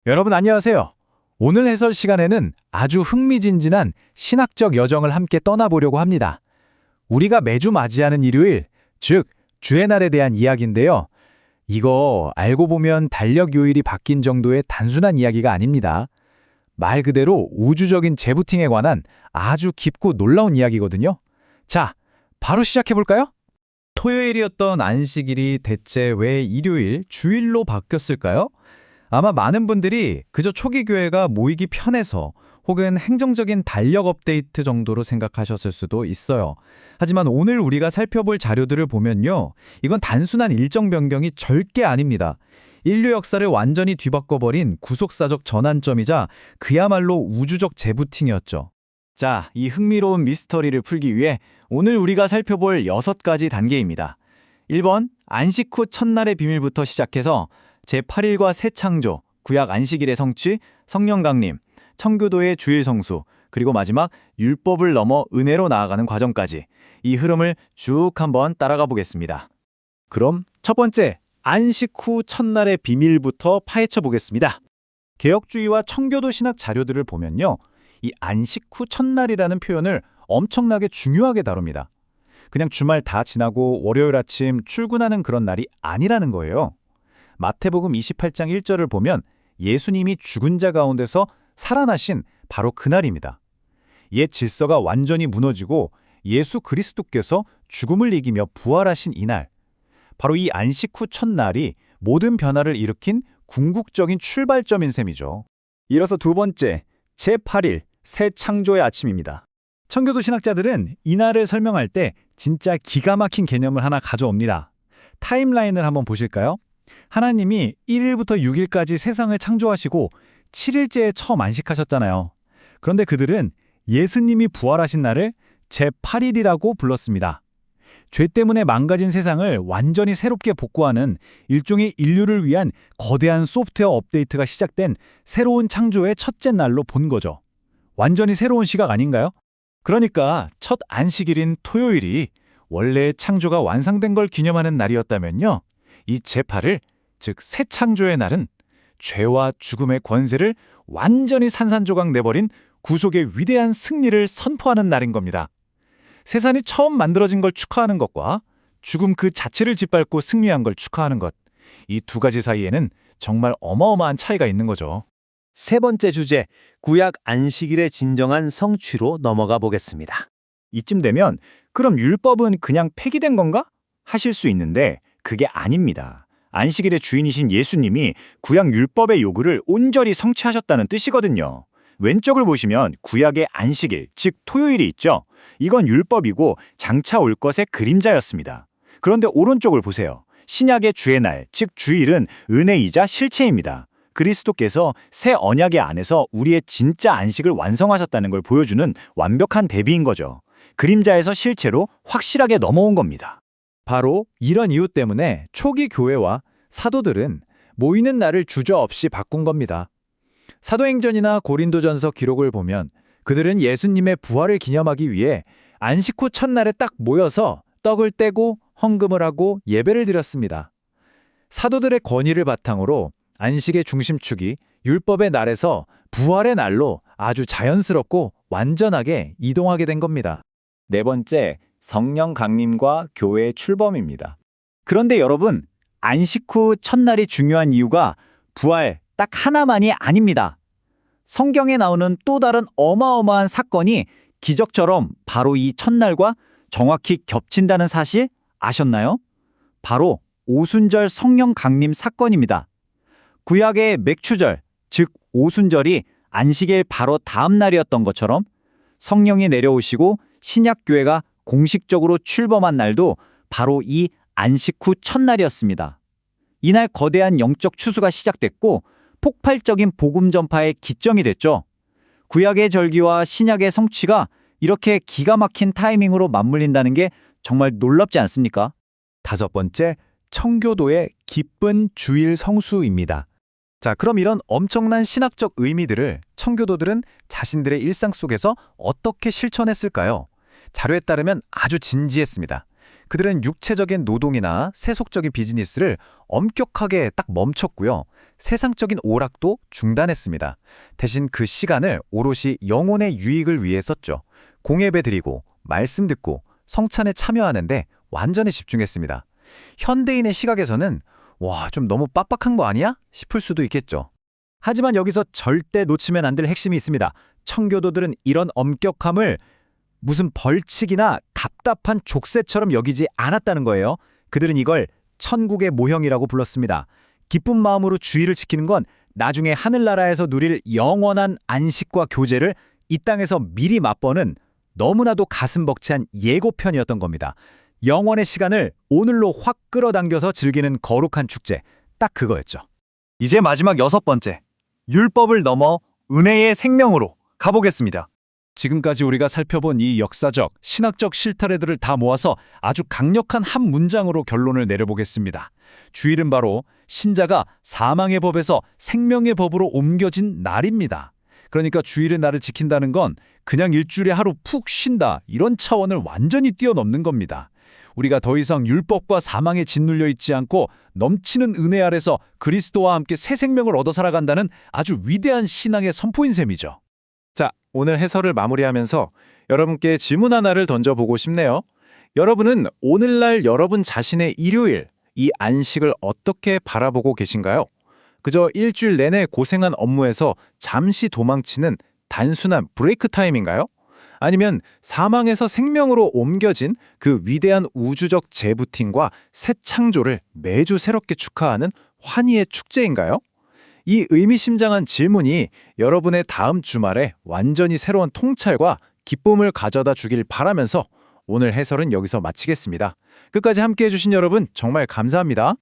여러분 안녕하세요. 오늘 해설 시간에는 아주 흥미진진한 신학적 여정을 함께 떠나보려고 합니다. 우리가 매주 맞이하는 일요일, 즉 주의 날에 대한 이야기인데요. 이거 알고 보면 달력 요일이 바뀐 정도의 단순한 이야기가 아닙니다. 말 그대로 우주적인 재부팅에 관한 아주 깊고 놀라운 이야기거든요. 자, 바로 시작해볼까요? 토요일이었던 안식일이 대체 왜 일요일, 주일로 바뀌었을까요? 아마 많은 분들이 그저 초기 교회가 모이기 편해서 혹은 행정적인 달력 업데이트 정도로 생각하셨을 수도 있어요. 하지만 오늘 우리가 살펴볼 자료들을 보면요. 이건 단순한 일정 변경이 절대 아닙니다. 인류 역사를 완전히 뒤바꿔버린 구속사적 전환점이자 그야말로 우주적 재부팅이었죠. 자, 이 흥미로운 미스터리를 풀기 위해 오늘 우리가 살펴볼 6가지 단계입니다. 1번, 안식 후 첫날의 비밀부터 시작해서 제8일과 새 창조, 구약 안식일의 성취, 성령 강림, 청교도의 주일 성수, 그리고 마지막 율법을 넘어 은혜로 나아가는 과정까지 이 흐름을 쭉 한번 따라가 보겠습니다. 그럼 첫 번째, 안식 후 첫날의 비밀부터 파헤쳐 보겠습니다. 개혁주의와 청교도 신학 자료들을 보면요. 이 안식 후 첫날이라는 표현을 엄청나게 중요하게 다룹니다. 그냥 주말 다 지나고 월요일 아침 출근하는 그런 날이 아니라는 거예요. 마태복음 28장 1절을 보면 예수님이 죽은 자 가운데서 살아나신 바로 그날입니다. 옛 질서가 완전히 무너지고 예수 그리스도께서 죽음을 이기며 부활하신 이날, 바로 이 안식 후 첫날이 모든 변화를 일으킨 궁극적인 출발점인 셈이죠. 이어서 두 번째, 제8일, 새 창조의 아침입니다. 청교도 신학자들은 이날을 설명할 때 진짜 기가 막힌 개념을 하나 가져옵니다. 타임라인을 한번 보실까요? 하나님이 1일부터 6일까지 세상을 창조하시고 7일째에 처음 안식하셨잖아요. 그런데 그들은 예수님이 부활하신 날을 제8일이라고 불렀습니다. 죄 때문에 망가진 세상을 완전히 새롭게 복구하는 일종의 인류를 위한 거대한 소프트웨어 업데이트가 시작된 새로운 창조의 첫째 날로 본 거죠. 완전히 새로운 시각 아닌가요? 그러니까 첫 안식일인 토요일이 원래 창조가 완성된 걸 기념하는 날이었다면요. 이 제8일, 즉 새 창조의 날은 죄와 죽음의 권세를 완전히 산산조각 내버린 구속의 위대한 승리를 선포하는 날인 겁니다. 세상이 처음 만들어진 걸 축하하는 것과 죽음 그 자체를 짓밟고 승리한 걸 축하하는 것, 이 두 가지 사이에는 정말 어마어마한 차이가 있는 거죠. 세 번째 주제, 구약 안식일의 진정한 성취로 넘어가 보겠습니다. 이쯤 되면 그럼 율법은 그냥 폐기된 건가? 하실 수 있는데 그게 아닙니다. 안식일의 주인이신 예수님이 구약 율법의 요구를 온전히 성취하셨다는 뜻이거든요. 왼쪽을 보시면 구약의 안식일, 즉 토요일이 있죠. 이건 율법이고 장차 올 것의 그림자였습니다. 그런데 오른쪽을 보세요. 신약의 주의 날, 즉 주일은 은혜이자 실체입니다. 그리스도께서 새 언약의 안에서 우리의 진짜 안식을 완성하셨다는 걸 보여주는 완벽한 대비인 거죠. 그림자에서 실체로 확실하게 넘어온 겁니다. 바로 이런 이유 때문에 초기 교회와 사도들은 모이는 날을 주저없이 바꾼 겁니다. 사도행전이나 고린도전서 기록을 보면 그들은 예수님의 부활을 기념하기 위해 안식 후 첫날에 딱 모여서 떡을 떼고 헌금을 하고 예배를 드렸습니다. 사도들의 권위를 바탕으로 안식의 중심축이 율법의 날에서 부활의 날로 아주 자연스럽고 완전하게 이동하게 된 겁니다. 네 번째, 성령 강림과 교회의 출범입니다. 그런데 여러분, 안식 후 첫날이 중요한 이유가 부활 딱 하나만이 아닙니다. 성경에 나오는 또 다른 어마어마한 사건이 기적처럼 바로 이 첫날과 정확히 겹친다는 사실 아셨나요? 바로 오순절 성령 강림 사건입니다. 구약의 맥추절, 즉 오순절이 안식일 바로 다음 날이었던 것처럼 성령이 내려오시고 신약교회가 공식적으로 출범한 날도 바로 이 안식 후 첫날이었습니다. 이날 거대한 영적 추수가 시작됐고 폭발적인 복음 전파의 기점이 됐죠. 구약의 절기와 신약의 성취가 이렇게 기가 막힌 타이밍으로 맞물린다는 게 정말 놀랍지 않습니까? 다섯 번째, 청교도의 기쁜 주일 성수입니다. 자, 그럼 이런 엄청난 신학적 의미들을 청교도들은 자신들의 일상 속에서 어떻게 실천했을까요? 자료에 따르면 아주 진지했습니다. 그들은 육체적인 노동이나 세속적인 비즈니스를 엄격하게 딱 멈췄고요. 세상적인 오락도 중단했습니다. 대신 그 시간을 오롯이 영혼의 유익을 위해 썼죠. 공예배 드리고 말씀 듣고 성찬에 참여하는데 완전히 집중했습니다. 현대인의 시각에서는 와, 좀 너무 빡빡한 거 아니야? 싶을 수도 있겠죠. 하지만 여기서 절대 놓치면 안 될 핵심이 있습니다. 청교도들은 이런 엄격함을 무슨 벌칙이나 답답한 족쇄처럼 여기지 않았다는 거예요. 그들은 이걸 천국의 모형이라고 불렀습니다. 기쁜 마음으로 주의를 지키는 건 나중에 하늘나라에서 누릴 영원한 안식과 교제를 이 땅에서 미리 맛보는 너무나도 가슴 벅찬 예고편이었던 겁니다. 영원의 시간을 오늘로 확 끌어당겨서 즐기는 거룩한 축제, 딱 그거였죠. 이제 마지막 6번째, 율법을 넘어 은혜의 생명으로 가보겠습니다. 지금까지 우리가 살펴본 이 역사적, 신학적 실타래들을 다 모아서 아주 강력한 한 문장으로 결론을 내려보겠습니다. 주일은 바로 신자가 사망의 법에서 생명의 법으로 옮겨진 날입니다. 그러니까 주일의 날을 지킨다는 건 그냥 일주일에 하루 푹 쉰다, 이런 차원을 완전히 뛰어넘는 겁니다. 우리가 더 이상 율법과 사망에 짓눌려 있지 않고 넘치는 은혜 아래서 그리스도와 함께 새 생명을 얻어 살아간다는 아주 위대한 신앙의 선포인 셈이죠. 자, 오늘 해설을 마무리하면서 여러분께 질문 하나를 던져보고 싶네요. 여러분은 오늘날 여러분 자신의 일요일, 이 안식을 어떻게 바라보고 계신가요? 그저 일주일 내내 고생한 업무에서 잠시 도망치는 단순한 브레이크 타임인가요? 아니면 사망에서 생명으로 옮겨진 그 위대한 우주적 재부팅과 새 창조를 매주 새롭게 축하하는 환희의 축제인가요? 이 의미심장한 질문이 여러분의 다음 주말에 완전히 새로운 통찰과 기쁨을 가져다 주길 바라면서 오늘 해설은 여기서 마치겠습니다. 끝까지 함께해 주신 여러분 정말 감사합니다.